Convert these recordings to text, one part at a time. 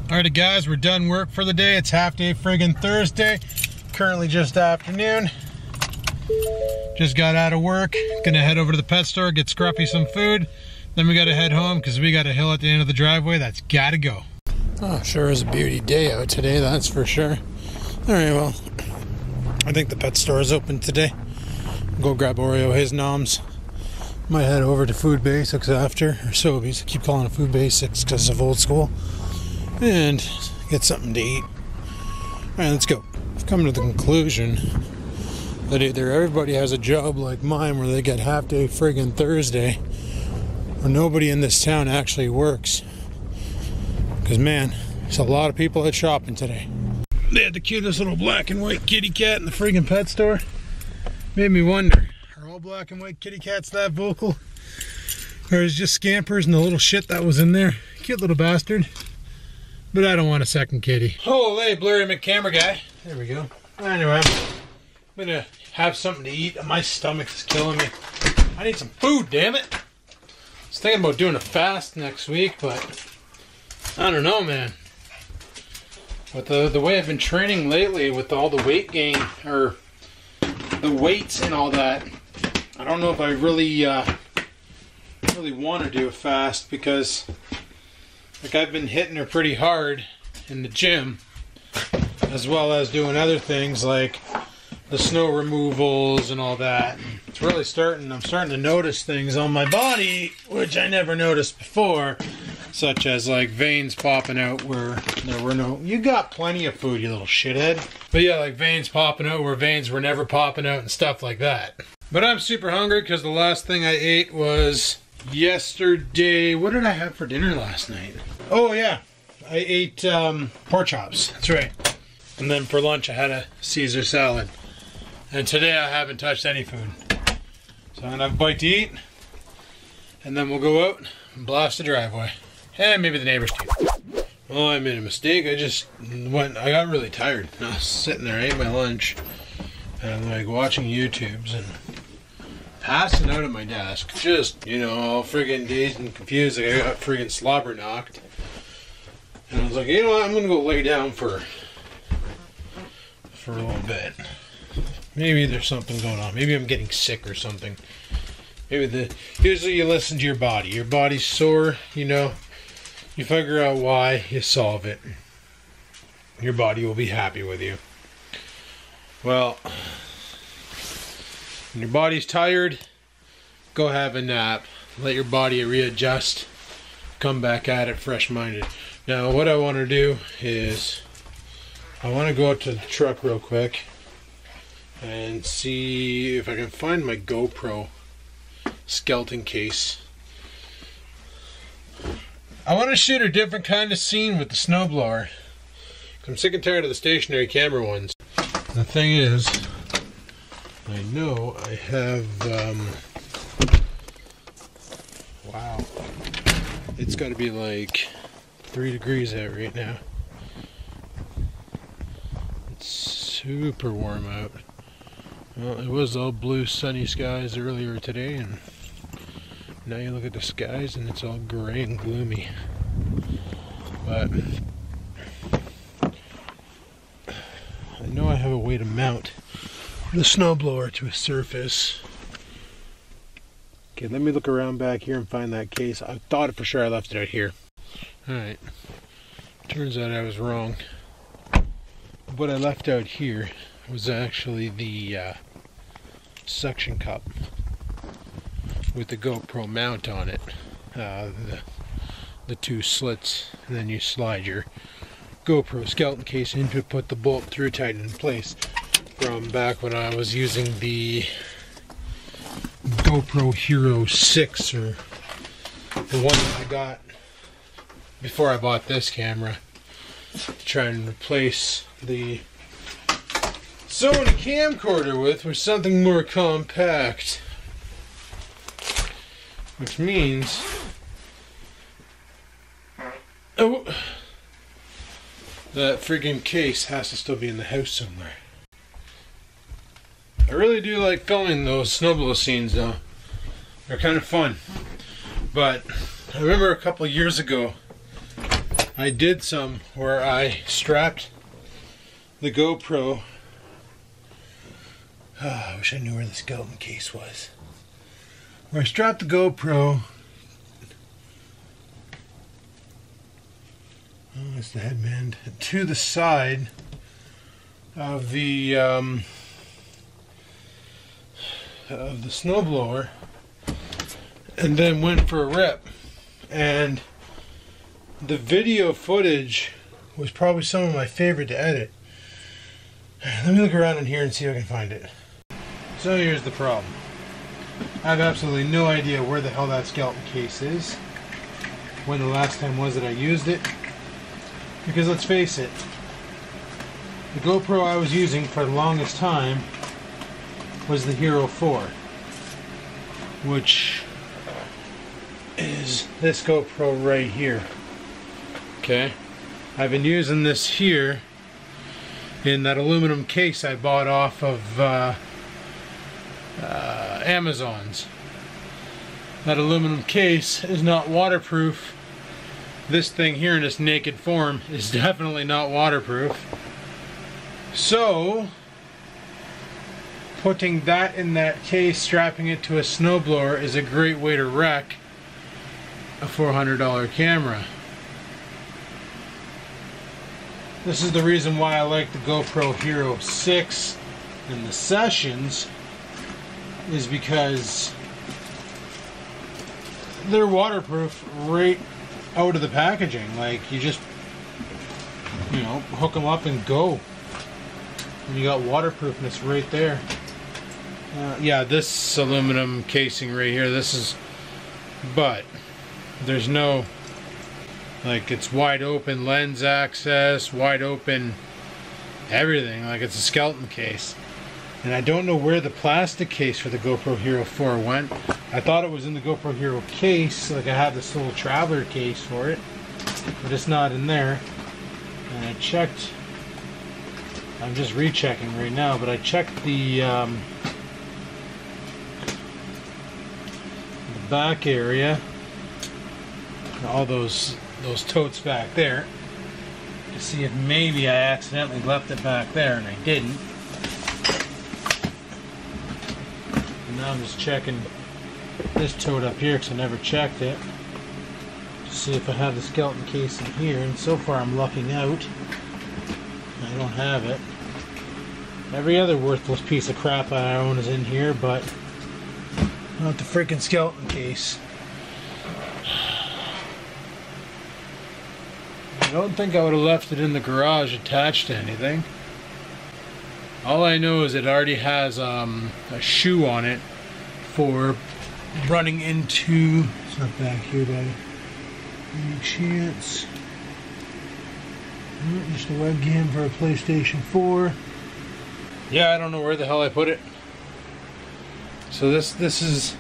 Alrighty guys, we're done work for the day. It's half day friggin' Thursday. Currently just afternoon. Just got out of work. Gonna head over to the pet store, get Scruffy some food. Then we gotta head home because we got a hill at the end of the driveway that's gotta go. Oh, sure is a beauty day out today, that's for sure. Alright, well, I think the pet store is open today. Go grab Oreo his noms. Might head over to Food Basics after, or Sobeys. I keep calling it Food Basics because of old school. And get something to eat. Alright, let's go. I've come to the conclusion that either everybody has a job like mine where they get half day friggin' Thursday, or nobody in this town actually works. Because man, there's a lot of people out shopping today. They had the cutest little black and white kitty cat in the friggin' pet store. Made me wonder, are all black and white kitty cats that vocal? Or is it just Scampers and the little shit that was in there? Cute little bastard. But I don't want a second kitty. Holy blurry McCamera guy. There we go. Anyway, I'm gonna have something to eat. My stomach is killing me. I need some food, damn it. I was thinking about doing a fast next week, but I don't know, man. With the way I've been training lately with all the weight gain, or the weights and all that, I don't know if I really want to do a fast, because like I've been hitting her pretty hard in the gym, as well as doing other things like the snow removals and all that. It's really I'm starting to notice things on my body which I never noticed before, such as like veins popping out where there were no. You got plenty of food, you little shithead. But yeah, like veins popping out where veins were never popping out and stuff like that. But I'm super hungry because the last thing I ate was yesterday. What did I have for dinner last night? Oh yeah, I ate pork chops. That's right. And then for lunch I had a Caesar salad. And today I haven't touched any food. So I'm gonna have a bite to eat, and then we'll go out and blast the driveway. And maybe the neighbors too. Oh, I made a mistake. I got really tired. I was sitting there, I ate my lunch, and I'm like watching YouTubes and passing out at my desk. Just, you know, all friggin' dazed and confused. Like I got friggin' slobber knocked. And I was like, you know what, I'm gonna go lay down for a little bit. Maybe there's something going on. Maybe I'm getting sick or something. Usually you listen to your body. Your body's sore, you know. You figure out why, you solve it. Your body will be happy with you. Well, when your body's tired, go have a nap. Let your body readjust. Come back at it fresh-minded. Now, what I want to do is I want to go out to the truck real quick and see if I can find my GoPro skeleton case. I want to shoot a different kind of scene with the snowblower. I'm sick and tired of the stationary camera ones. The thing is, I know I have, wow, it's got to be like 3 degrees out right now. It's super warm out. Well, it was all blue sunny skies earlier today, and now you look at the skies and it's all gray and gloomy. But I know I have a way to mount the snowblower to a surface. Okay, let me look around back here and find that case. I thought for sure I left it out here. Alright, turns out I was wrong. What I left out here was actually the suction cup with the GoPro mount on it. The 2 slits, and then you slide your GoPro skeleton case in to put the bolt through tight in place. From back when I was using the GoPro Hero 6, or the one that I got before I bought this camera, to try and replace the Sony camcorder with something more compact. Which means, oh, that friggin' case has to still be in the house somewhere. I really do like filming those snowblow scenes though. They're kind of fun. But I remember a couple years ago, I did some where I strapped the GoPro. Oh, I wish I knew where the skeleton case was. Where I strapped the GoPro. Oh, that's the headband. To the side of the snowblower, and then went for a rip. And the video footage was probably some of my favorite to edit. Let me look around in here and see if I can find it. So here's the problem. I have absolutely no idea where the hell that skeleton case is, when the last time was that I used it. Because let's face it, the GoPro I was using for the longest time was the Hero 4, which is this GoPro right here. Okay, I've been using this here in that aluminum case I bought off of Amazon's. That aluminum case is not waterproof. This thing here in its naked form is definitely not waterproof. So, putting that in that case, strapping it to a snowblower is a great way to wreck a $400 camera. This is the reason why I like the GoPro Hero 6 in the Sessions, is because they're waterproof right out of the packaging. Like, you just, you know, hook them up and go. And you got waterproofness right there. Yeah, this aluminum casing right here, this is, but there's no, like, it's wide open lens access, wide open everything, like it's a skeleton case. And I don't know where the plastic case for the GoPro Hero 4 went. I thought it was in the GoPro Hero case, like I have this little traveler case for it, but it's not in there. And I checked, I'm just rechecking right now, but I checked the back area, all those totes back there, to see if maybe I accidentally left it back there, and I didn't. And now I'm just checking this tote up here because I never checked it to see if I have the skeleton case in here, and so far I'm lucking out. I don't have it. Every other worthless piece of crap I own is in here, but not the freaking skeleton case. I don't think I would have left it in the garage attached to anything. All I know is it already has a shoe on it for running into, it's not back here, buddy. Any chance? Just a webcam for a PlayStation 4. Yeah, I don't know where the hell I put it. So this is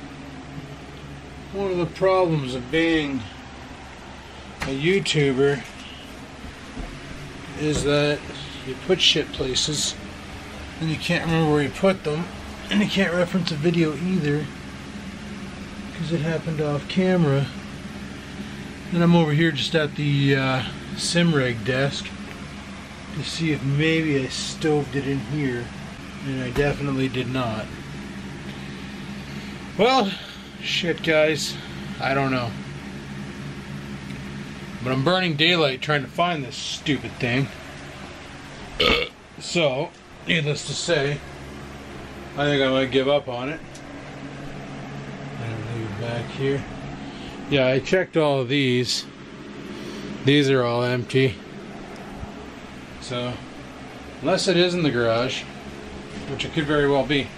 one of the problems of being a YouTuber, is that you put shit places and you can't remember where you put them, and you can't reference a video either because it happened off camera. And I'm over here just at the SimRig desk to see if maybe I stoved it in here, and I definitely did not. Well, shit guys, I don't know. But I'm burning daylight trying to find this stupid thing. So, needless to say, I think I might give up on it. And leave it back here. Yeah, I checked all of these. These are all empty. So, unless it is in the garage, which it could very well be.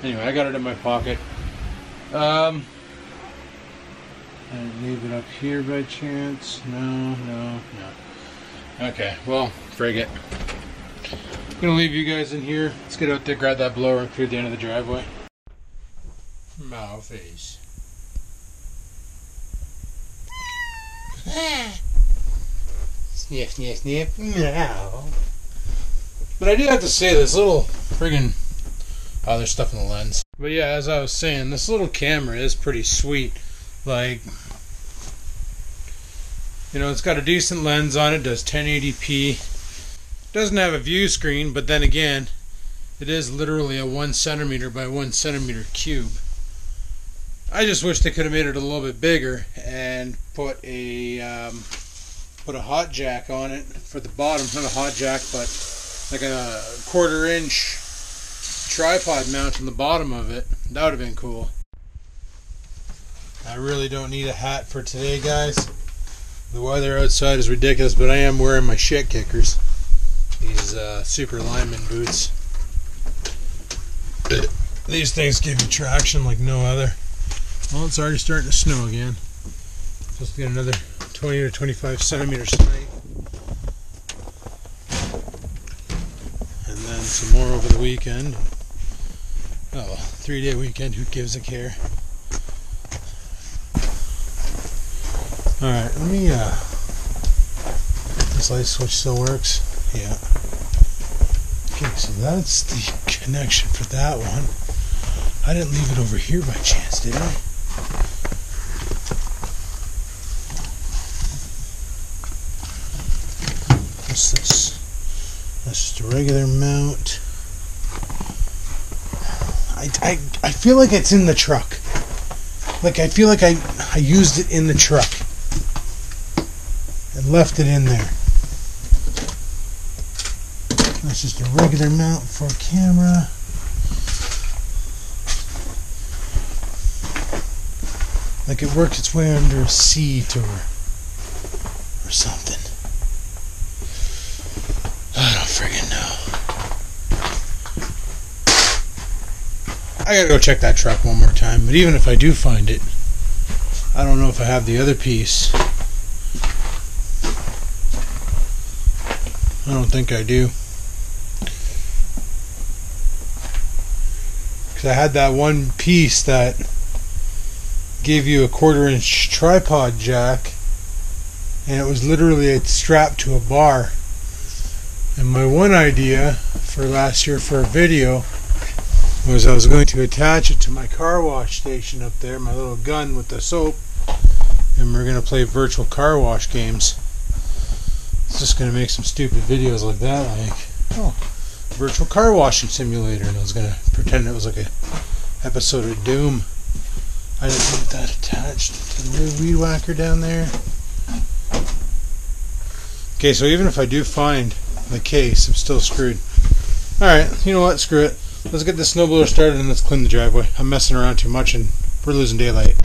Anyway, I got it in my pocket. I leave it up here by chance? No. Okay, well, frig it. I'm gonna leave you guys in here. Let's get out there, grab that blower, and clear the end of the driveway. Mouthface. Sniff, sniff, sniff. Meow. But I do have to say, this little friggin'... Oh, there's stuff in the lens. But yeah, as I was saying, this little camera is pretty sweet. Like, You know, it's got a decent lens on it, does 1080p. Doesn't have a view screen, but then again, it is literally a 1 centimeter by 1 centimeter cube. I just wish they could have made it a little bit bigger and put a hot jack on it for the bottom. Not a hot jack, but like a 1/4 inch tripod mount on the bottom of it. That would have been cool. I really don't need a hat for today, guys. The weather outside is ridiculous, but I am wearing my shit kickers. These super lineman boots. These things give you traction like no other. Well, it's already starting to snow again. Supposed to get another 20 to 25 centimeters tonight. And then some more over the weekend. Oh, 3-day weekend, who gives a care? Alright, let me, this light switch still works? Yeah. Okay, so that's the connection for that one. I didn't leave it over here by chance, did I? What's this? That's just a regular mount. I feel like it's in the truck. Like I feel like I used it in the truck and left it in there. That's just a regular mount for a camera. Like it worked its way under a seat or something. I don't friggin' know. I gotta go check that truck one more time, but even if I do find it, I don't know if I have the other piece. I don't think I do. Because I had that one piece that gave you a 1/4 inch tripod jack, and it was literally strapped to a bar. And my one idea for last year for a video was I was going to attach it to my car wash station up there, my little gun with the soap, and we're going to play virtual car wash games. It's just going to make some stupid videos like that, like, oh, virtual car washing simulator, and I was going to pretend it was like a episode of Doom. I didn't get that attached to the little weed whacker down there. Okay, so even if I do find the case, I'm still screwed. Alright, you know what, screw it. Let's get the snowblower started and let's clean the driveway. I'm messing around too much and we're losing daylight.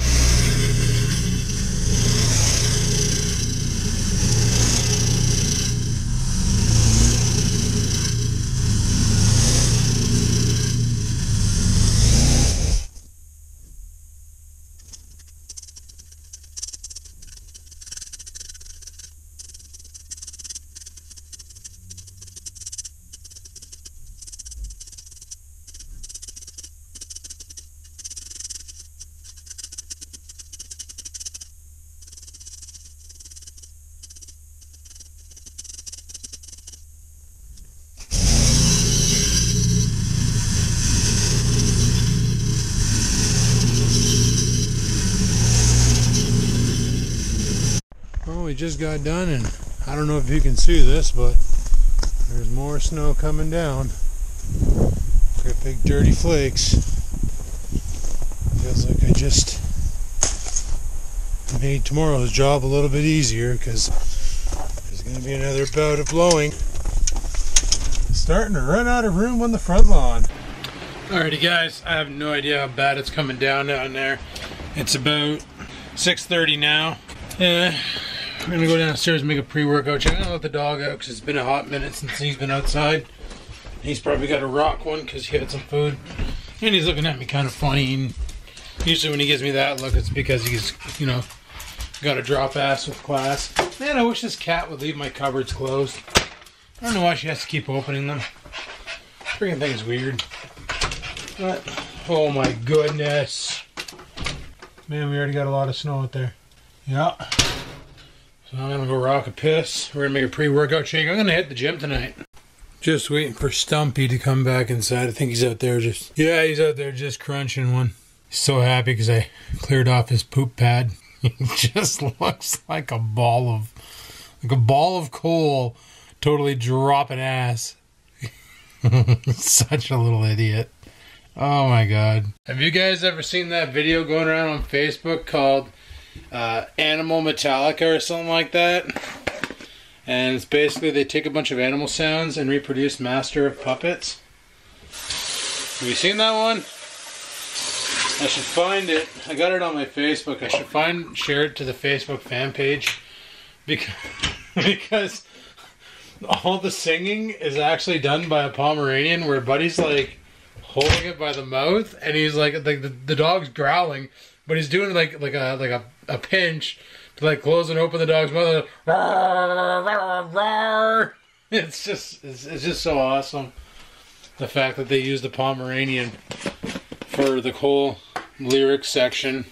Well, we just got done, and I don't know if you can see this, but there's more snow coming down. Got big dirty flakes. Feels like I just made tomorrow's job a little bit easier because there's going to be another bout of blowing. Starting to run out of room on the front lawn. Alrighty guys, I have no idea how bad it's coming down there. It's about 6:30 now. I'm going to go downstairs and make a pre-workout check. I'm going to let the dog out because it's been a hot minute since he's been outside. He's probably got a rock one because he had some food. And he's looking at me kind of funny. And usually when he gives me that look, it's because he's, you know, got a drop ass with class. Man, I wish this cat would leave my cupboards closed. I don't know why she has to keep opening them. Freaking thing is weird. But, oh my goodness. Man, we already got a lot of snow out there. Yeah. So I'm gonna go rock a piss. We're gonna make a pre-workout shake. I'm gonna hit the gym tonight. Just waiting for Stumpy to come back inside. I think he's out there just... Yeah, he's out there just crunching one. He's so happy because I cleared off his poop pad. He just looks like a ball of coal, totally dropping ass. Such a little idiot. Oh my god. Have you guys ever seen that video going around on Facebook called Animal Metallica or something like that? And it's basically they take a bunch of animal sounds and reproduce Master of Puppets. Have you seen that one? I should find it. I got it on my Facebook. I should share it to the Facebook fan page because all the singing is actually done by a Pomeranian, where Buddy's like holding it by the mouth, and he's like the dog's growling, but he's doing like a pinch to like close and open the dog's mouth. It's just so awesome. The fact that they used the Pomeranian for the whole lyric section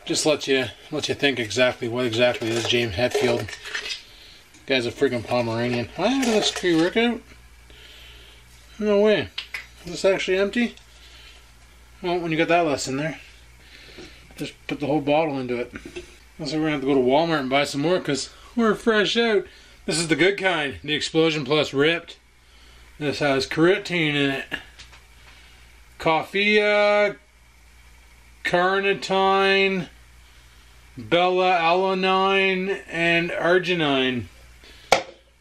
just lets you think exactly what exactly is James Hetfield. Guy's a freaking Pomeranian. How did this tree work out? No way. Is this actually empty? Well, when you got that less in there, just put the whole bottle into it. So we're gonna have to go to Walmart and buy some more because we're fresh out. This is the good kind, the Explosion Plus Ripped. This has carotene in it, coffea, carnitine, bella-alanine, and arginine.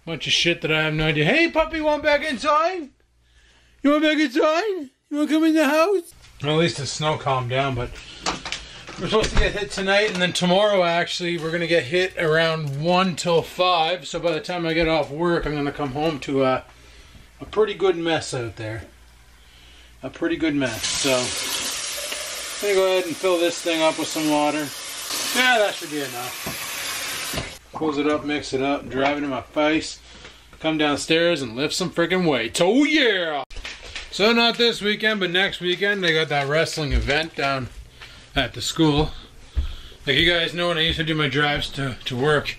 Bunch of shit that I have no idea. Hey puppy, want back inside? You want back inside? You want to come in the house? Well, at least the snow calmed down, but we're supposed to get hit tonight, and then tomorrow actually we're going to get hit around 1 till 5, so by the time I get off work I'm going to come home to a pretty good mess out there. A pretty good mess, so I'm going to go ahead and fill this thing up with some water. Yeah, that should be enough. Close it up, mix it up, drive it in my face, come downstairs and lift some freaking weights. Oh yeah! So not this weekend, but next weekend they got that wrestling event down at the school. Like you guys know, when I used to do my drives to work,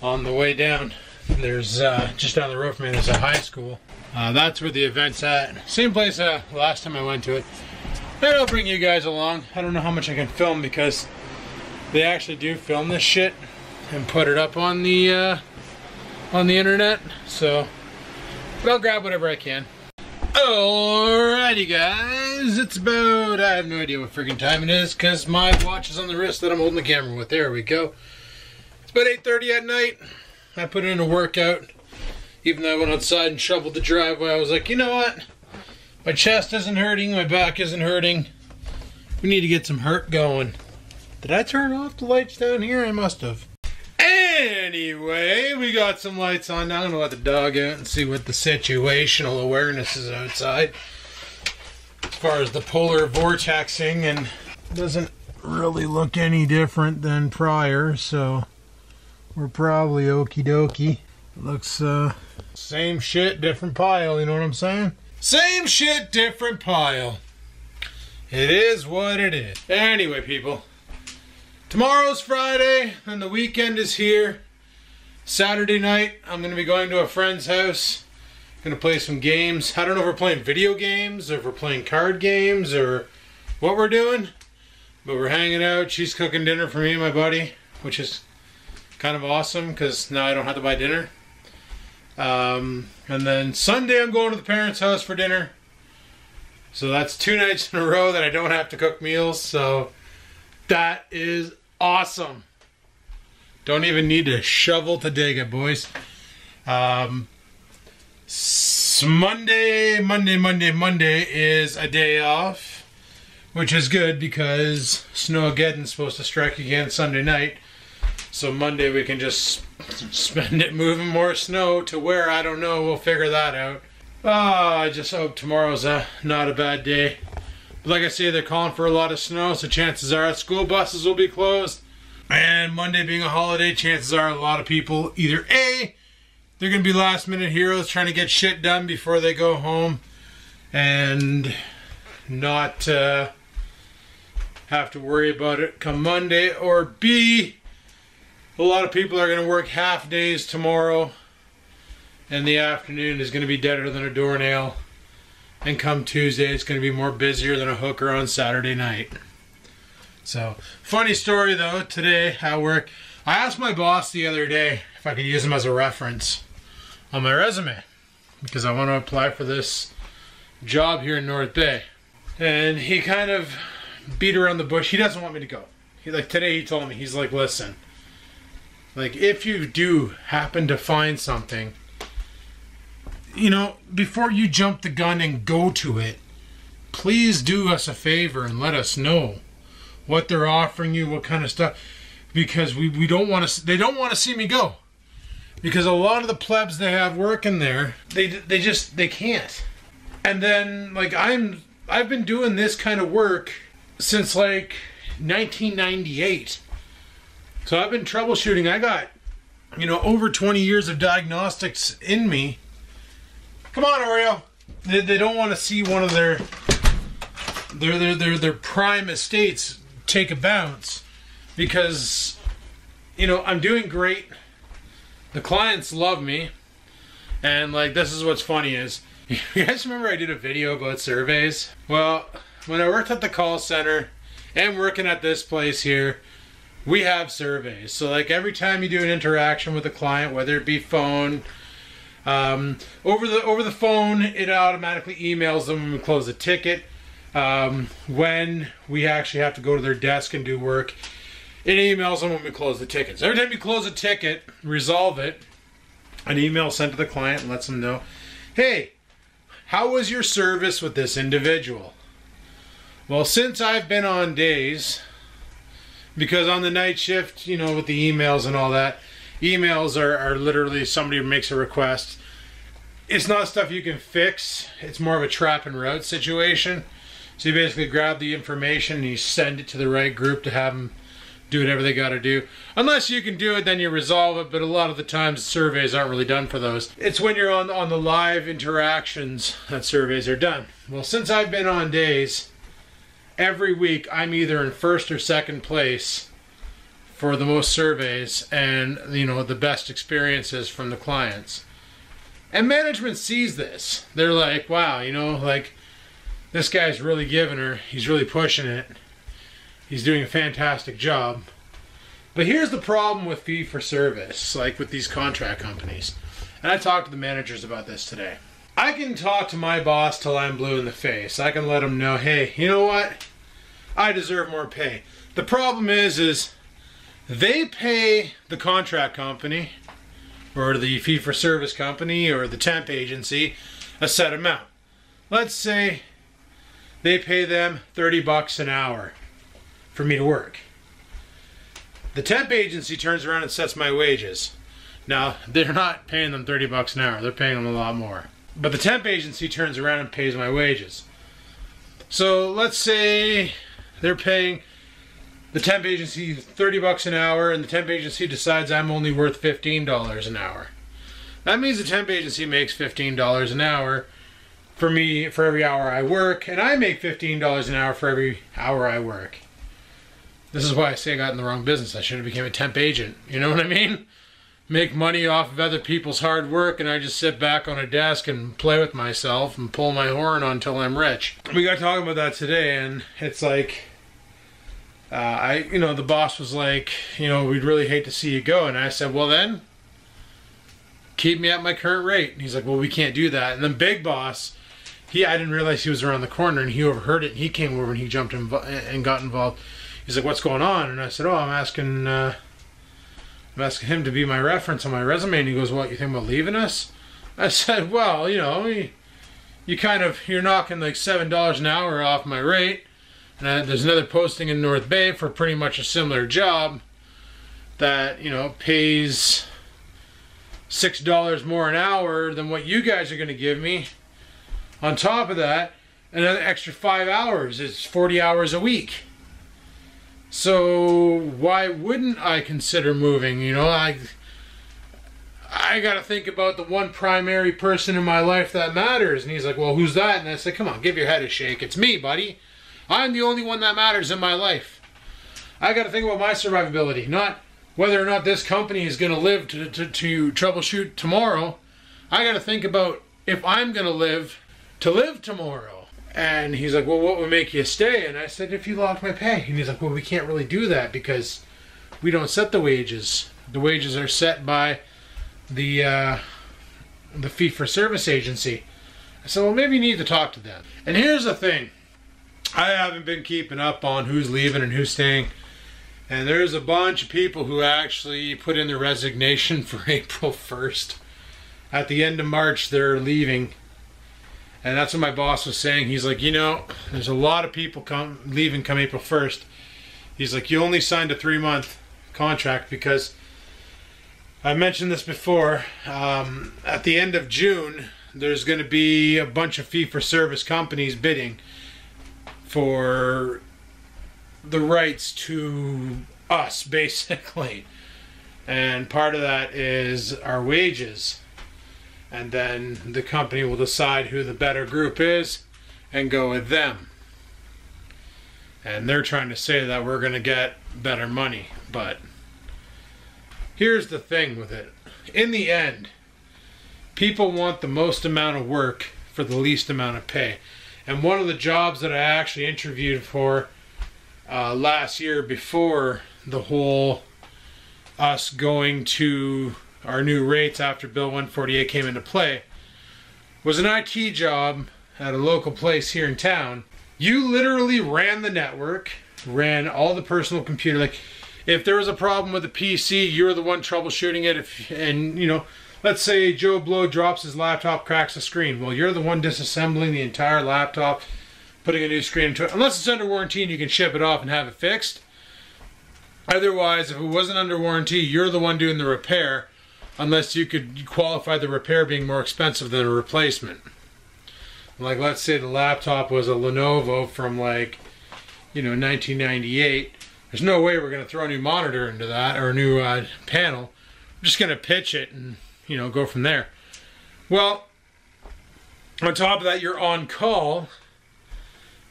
on the way down, there's just down the road from me there's a high school. That's where the event's at. Same place last time I went to it. And I'll bring you guys along. I don't know how much I can film because they actually do film this shit and put it up on the internet. So, but I'll grab whatever I can. Alrighty guys, it's about, I have no idea what freaking time it is because my watch is on the wrist that I'm holding the camera with. There we go. It's about 8:30 at night. I put in a workout. Even though I went outside and shoveled the driveway, I was like, you know what? My chest isn't hurting, my back isn't hurting. We need to get some hurt going. Did I turn off the lights down here? I must have. Anyway, we got some lights on now. I'm going to let the dog out and see what the situational awareness is outside. As far as the polar vortexing, and it doesn't really look any different than prior, so we're probably okie dokie. It looks same shit, different pile, you know what I'm saying? Same shit, different pile. It is what it is. Anyway, people. Tomorrow's Friday, and the weekend is here. Saturday night, I'm going to be going to a friend's house. Going to play some games. I don't know if we're playing video games, or if we're playing card games, or what we're doing. But we're hanging out. She's cooking dinner for me and my buddy, which is kind of awesome, because now I don't have to buy dinner. And then Sunday, I'm going to the parents' house for dinner. So that's 2 nights in a row that I don't have to cook meals, so that is awesome. Don't even need to shovel to dig it, boys. Monday is a day off, which is good because Snow-a-geddon's supposed to strike again Sunday night. So Monday we can just spend it moving more snow to where, I don't know, we'll figure that out. I just hope tomorrow's not a bad day. But like I say, they're calling for a lot of snow, so chances are school buses will be closed. And Monday being a holiday, chances are a lot of people either A, they're going to be last minute heroes trying to get shit done before they go home and not have to worry about it come Monday, or B, a lot of people are going to work half days tomorrow and the afternoon is going to be deader than a doornail, and come Tuesday it's going to be more busier than a hooker on Saturday night. So, funny story though, today at work, I asked my boss the other day if I could use him as a reference on my resume, because I want to apply for this job here in North Bay. And he kind of beat around the bush. He doesn't want me to go. Today he told me, he's like, listen, like, if you do happen to find something, you know, before you jump the gun and go to it, please do us a favor and let us know what they're offering you, what kind of stuff, because we don't want to, they don't want to see me go, because a lot of the plebs they have working there, they can't. And then, like, I've been doing this kind of work since like 1998. So I've been troubleshooting. I got, you know, over 20 years of diagnostics in me. Come on, Oreo. They don't want to see one of their prime estates take a bounce, because, you know, I'm doing great. The clients love me. And like, this is what's funny is, you guys remember I did a video about surveys? Well, when I worked at the call center and working at this place here, we have surveys. So like, every time you do an interaction with a client, whether it be phone, over the phone, it automatically emails them when we close a ticket. When we actually have to go to their desk and do work, it emails them when we close the tickets. Every time you close a ticket, resolve it, an email sent to the client and lets them know, hey, how was your service with this individual? Well, since I've been on days, because on the night shift, you know, with the emails and all that, emails are literally somebody makes a request. It's not stuff you can fix. It's more of a trap and route situation. So you basically grab the information and you send it to the right group to have them do whatever they got to do. Unless you can do it, then you resolve it, but a lot of the times surveys aren't really done for those. It's when you're on the live interactions that surveys are done. Well, since I've been on days, every week I'm either in first or second place for the most surveys and, you know, the best experiences from the clients. And management sees this. They're like, wow, you know, like, this guy's really giving her. He's really pushing it. He's doing a fantastic job. But here's the problem with fee for service, like with these contract companies. And I talked to the managers about this today. I can talk to my boss till I'm blue in the face. I can let him know, hey, you know what? I deserve more pay. The problem is they pay the contract company or the fee for service company or the temp agency a set amount. Let's say they pay them $30 an hour for me to work. The temp agency turns around and sets my wages. Now, they're not paying them $30 an hour. They're paying them a lot more. But the temp agency turns around and pays my wages. So let's say they're paying the temp agency $30 an hour and the temp agency decides I'm only worth $15 an hour. That means the temp agency makes $15 an hour for me for every hour I work, and I make $15 an hour for every hour I work. This is why I say I got in the wrong business. I should have become a temp agent. You know what I mean? Make money off of other people's hard work, and I just sit back on a desk and play with myself and pull my horn until I'm rich. We got talking about that today, and it's like, the boss was like, you know, we'd really hate to see you go. And I said, well then, keep me at my current rate. And he's like, well, we can't do that. And then Big Boss, I didn't realize he was around the corner, and he overheard it, and he came over and he jumped in and got involved. He's like, what's going on? And I said, oh, I'm asking him to be my reference on my resume. And he goes, what, you think about leaving us? I said, well, you know, you're knocking like $7 an hour off my rate. And there's another posting in North Bay for pretty much a similar job that, you know, pays $6 more an hour than what you guys are going to give me. On top of that, another extra 5 hours. It's 40 hours a week. So why wouldn't I consider moving? You know, I got to think about the one primary person in my life that matters. And he's like, well, who's that? And I said, come on, give your head a shake. It's me, buddy. I'm the only one that matters in my life. I got to think about my survivability, not whether or not this company is going to live to troubleshoot tomorrow. I got to think about if I'm going to live tomorrow. And he's like, well, what would make you stay? And I said, if you locked my pay. And he's like, well, we can't really do that because we don't set the wages. The wages are set by the fee-for-service agency. I said, well, maybe you need to talk to them. And here's the thing. I haven't been keeping up on who's leaving and who's staying. And there's a bunch of people who actually put in their resignation for April 1st. At the end of March, they're leaving. And that's what my boss was saying. He's like, you know, there's a lot of people leaving come April 1st. He's like, you only signed a 3-month contract because I mentioned this before. At the end of June, there's going to be a bunch of fee-for-service companies bidding for the rights to us, basically. And part of that is our wages. And then the company will decide who the better group is and go with them. And they're trying to say that we're going to get better money. But here's the thing with it. In the end, people want the most amount of work for the least amount of pay. And one of the jobs that I actually interviewed for last year before the whole us going to our new rates after Bill 148 came into play was an IT job at a local place here in town. You literally ran the network, ran all the personal computer. Like, if there was a problem with the PC, you were the one troubleshooting it. And you know, let's say Joe Blow drops his laptop, cracks the screen. Well, you're the one disassembling the entire laptop, putting a new screen into it. Unless it's under warranty and you can ship it off and have it fixed. Otherwise, if it wasn't under warranty, you're the one doing the repair. Unless you could qualify the repair being more expensive than a replacement. Like, let's say the laptop was a Lenovo from, like, you know, 1998. There's no way we're going to throw a new monitor into that or a new panel. We're just going to pitch it and, you know, go from there. Well, on top of that, you're on call.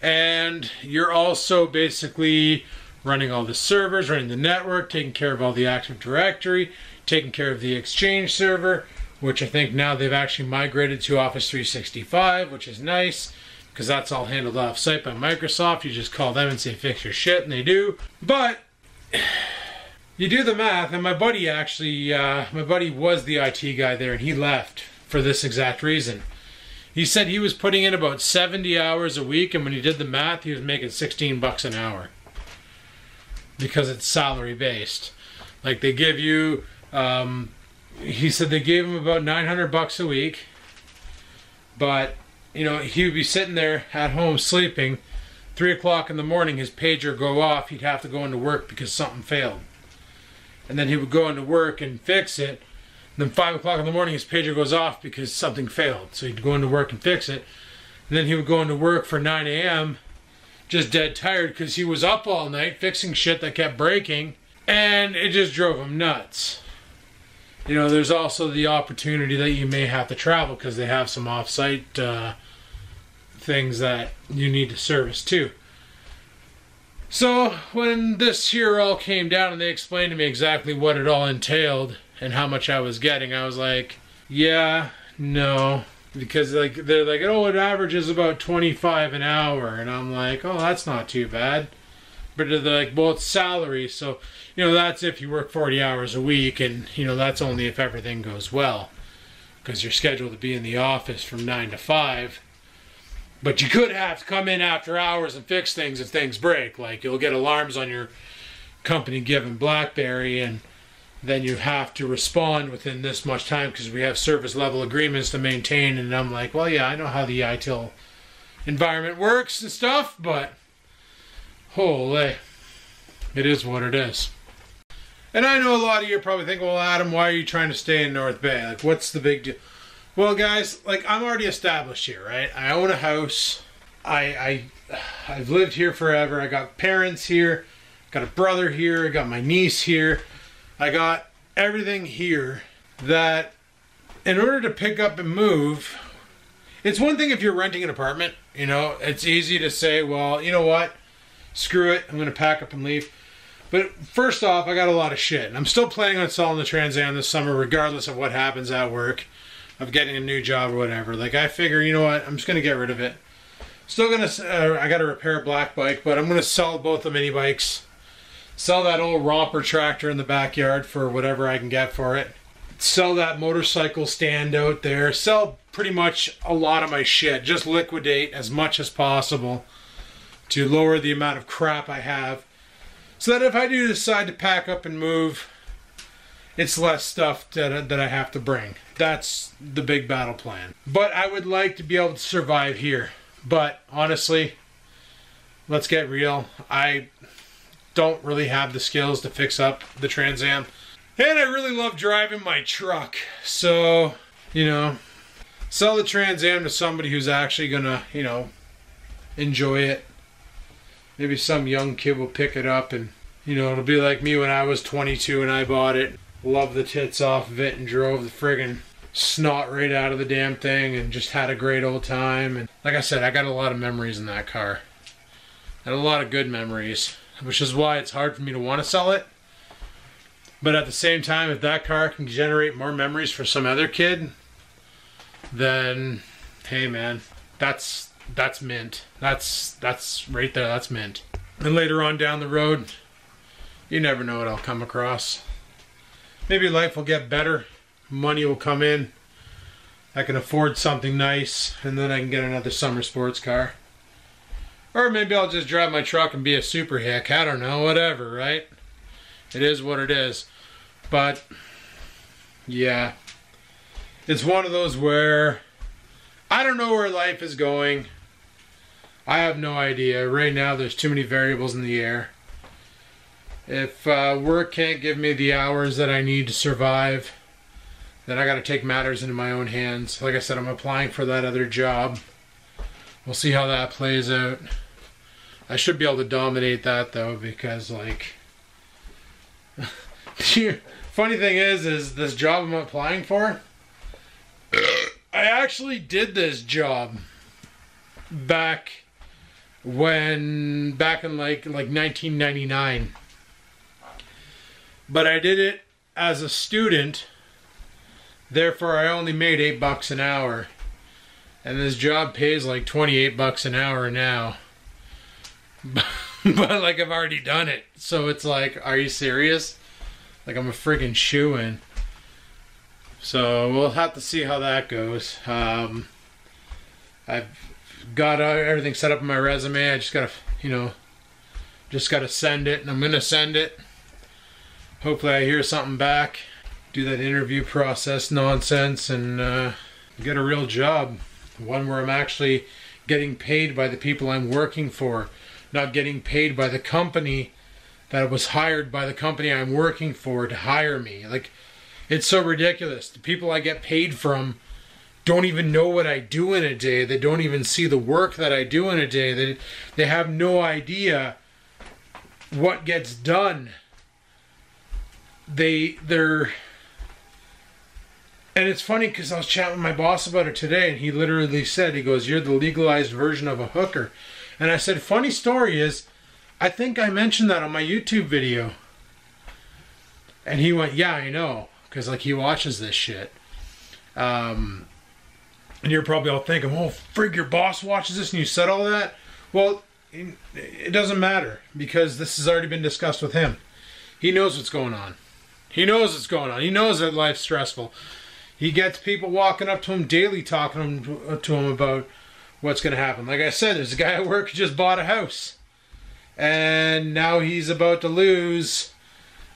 And you're also basically running all the servers, running the network, taking care of all the Active Directory, taking care of the Exchange server, which I think now they've actually migrated to Office 365, which is nice, because that's all handled off-site by Microsoft. You just call them and say, fix your shit, and they do. But you do the math, and my buddy actually, my buddy was the IT guy there, and he left for this exact reason. He said he was putting in about 70 hours a week, and when he did the math, he was making $16 an hour. Because it's salary based. Like, they give you, he said they gave him about $900 a week, but you know, he would be sitting there at home sleeping. 3 o'clock in the morning, his pager go off. He'd have to go into work because something failed, and then he would go into work and fix it. And then 5 o'clock in the morning, his pager goes off because something failed, so he'd go into work and fix it. And then he would go into work for 9 a.m. just dead tired because he was up all night fixing shit that kept breaking, and it just drove him nuts. You know, there's also the opportunity that you may have to travel because they have some off-site things that you need to service too. So when this here all came down and they explained to me exactly what it all entailed and how much I was getting, I was like, yeah, no. Because like they're like, oh, it averages about 25 an hour, and I'm like, oh, that's not too bad. But they're like, well, it's salary, so you know, that's if you work 40 hours a week, and you know, that's only if everything goes well, because you're scheduled to be in the office from 9 to 5. But you could have to come in after hours and fix things if things break. Like, you'll get alarms on your company given BlackBerry, and then you have to respond within this much time because we have service level agreements to maintain. And I'm like, well, yeah, I know how the ITIL environment works and stuff, but holy, it is what it is. And I know a lot of you are probably thinking, well, Adam, why are you trying to stay in North Bay? Like, what's the big deal? Well, guys, like, I'm already established here, right? I own a house. I've lived here forever. I got parents here. Got a brother here. I got my niece here. I got everything here that in order to pick up and move, it's one thing if you're renting an apartment, you know, it's easy to say, well, you know what, screw it, I'm going to pack up and leave. But first off, I got a lot of shit, and I'm still planning on selling the Trans Am this summer regardless of what happens at work, of getting a new job or whatever. Like, I figure, you know what, I'm just going to get rid of it. Still gonna, I gotta repair a black bike, but I'm gonna sell both the mini bikes. Sell that old romper tractor in the backyard for whatever I can get for it. Sell that motorcycle stand out there. Sell pretty much a lot of my shit. Just liquidate as much as possible to lower the amount of crap I have. So that if I do decide to pack up and move, it's less stuff that I have to bring. That's the big battle plan. But I would like to be able to survive here. But honestly, let's get real. I don't really have the skills to fix up the Trans Am. And I really love driving my truck. So, you know, sell the Trans Am to somebody who's actually gonna, you know, enjoy it. Maybe some young kid will pick it up and, you know, it'll be like me when I was 22 and I bought it. Loved the tits off of it and drove the friggin' snot right out of the damn thing and just had a great old time. And like I said, I got a lot of memories in that car. And a lot of good memories, which is why it's hard for me to want to sell it. But at the same time, if that car can generate more memories for some other kid, then hey man, that's mint. That's right there, that's mint. And later on down the road, you never know what I'll come across. Maybe life will get better, money will come in, I can afford something nice, and then I can get another summer sports car. Or maybe I'll just drive my truck and be a super hick, I don't know, whatever, right? It is what it is. But, yeah. It's one of those where I don't know where life is going. I have no idea. Right now there's too many variables in the air. If work can't give me the hours that I need to survive, then I gotta take matters into my own hands. Like I said, I'm applying for that other job. We'll see how that plays out. I should be able to dominate that though, because like... Funny thing is this job I'm applying for, I actually did this job back in like 1999. But I did it as a student, therefore I only made $8 an hour. And this job pays like $28 an hour now. But like I've already done it. So it's like, are you serious? Like I'm a friggin' shoo-in. So we'll have to see how that goes. I've got everything set up in my resume. I just gotta, you know, send it, and I'm gonna send it. Hopefully I hear something back. Do that interview process nonsense and get a real job. One where I'm actually getting paid by the people I'm working for, not getting paid by the company that was hired by the company I'm working for to hire me. Like, it's so ridiculous. The people I get paid from don't even know what I do in a day. They don't even see the work that I do in a day. They have no idea what gets done. They're... And it's funny because I was chatting with my boss about it today, and he literally said, he goes, "You're the legalized version of a hooker." And I said, funny story is, I think I mentioned that on my YouTube video. And he went, "Yeah, I know." Because, like, he watches this shit. And you're probably all thinking, "Oh, frig, your boss watches this and you said all that?" Well, it doesn't matter. Because this has already been discussed with him. He knows what's going on. He knows what's going on. He knows that life's stressful. He gets people walking up to him daily talking to him about what's going to happen. Like I said, there's a guy at work who just bought a house. And now he's about to lose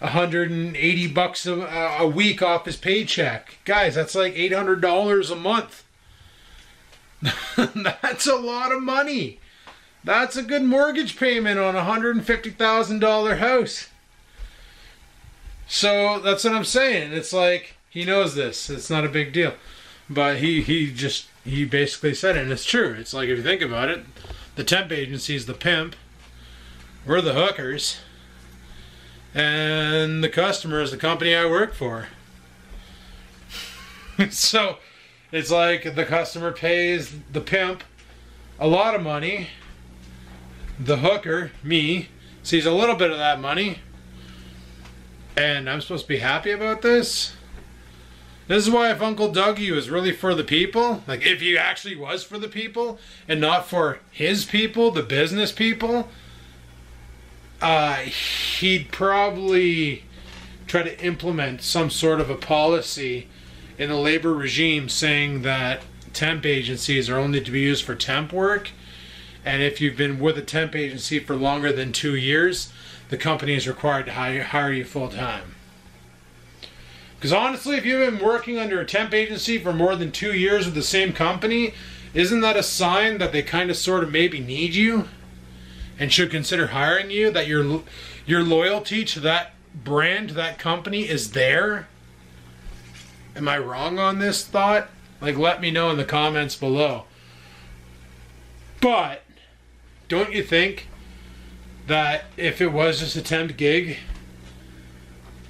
$180 a week off his paycheck. Guys, that's like $800 a month. That's a lot of money. That's a good mortgage payment on a $150,000 house. So that's what I'm saying. It's like, he knows this. It's not a big deal. But he basically said it, and it's true. It's like, if you think about it, the temp agency's the pimp. We're the hookers. And the customer is the company I work for. So, it's like the customer pays the pimp a lot of money. The hooker, me, sees a little bit of that money. And I'm supposed to be happy about this? This is why if Uncle Dougie was really for the people, like if he actually was for the people and not for his people, the business people, he'd probably try to implement some sort of a policy in the labor regime saying that temp agencies are only to be used for temp work, and if you've been with a temp agency for longer than 2 years, the company is required to hire you full time. Because honestly, if you've been working under a temp agency for more than 2 years with the same company, isn't that a sign that they kind of sort of maybe need you and should consider hiring you? That your loyalty to that brand, to that company is there? Am I wrong on this thought? Like, let me know in the comments below. But don't you think that if it was just a temp gig,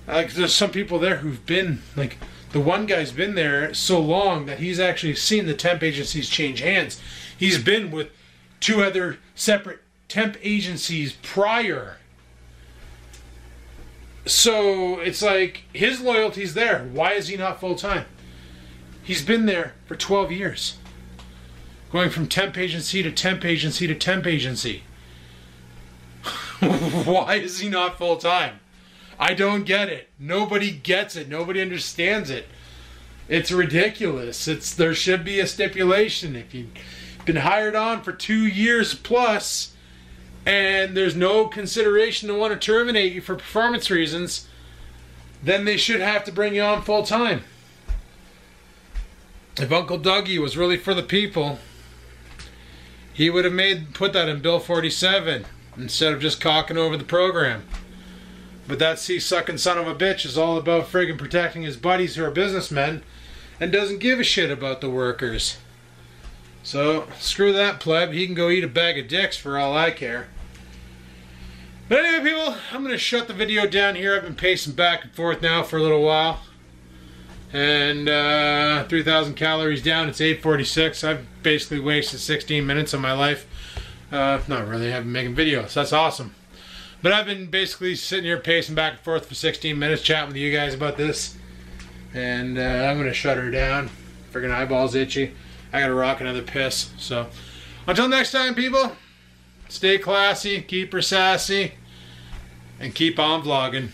like there's some people there who've been, like the one guy's been there so long that he's actually seen the temp agencies change hands. He's been with 2 other separate temp agencies prior. So it's like his loyalty's there. Why is he not full-time? He's been there for 12 years. Going from temp agency to temp agency to temp agency. Why is he not full-time? I don't get it. Nobody gets it. Nobody understands it. It's ridiculous. There should be a stipulation. If you've been hired on for 2 years plus and there's no consideration to want to terminate you for performance reasons, then they should have to bring you on full time. If Uncle Dougie was really for the people, he would have put that in Bill 47 instead of just cocking over the program. But that sea-sucking son of a bitch is all about friggin' protecting his buddies who are businessmen and doesn't give a shit about the workers. So, screw that pleb. He can go eat a bag of dicks for all I care. But anyway, people, I'm going to shut the video down here. I've been pacing back and forth now for a little while. And 3,000 calories down. It's 8:46. I've basically wasted 16 minutes of my life. Not really. I've been making videos. That's awesome. But I've been basically sitting here pacing back and forth for 16 minutes chatting with you guys about this. And I'm going to shut her down. Friggin' eyeballs itchy. I got to rock another piss. So until next time, people, stay classy, keep her sassy, and keep on vlogging.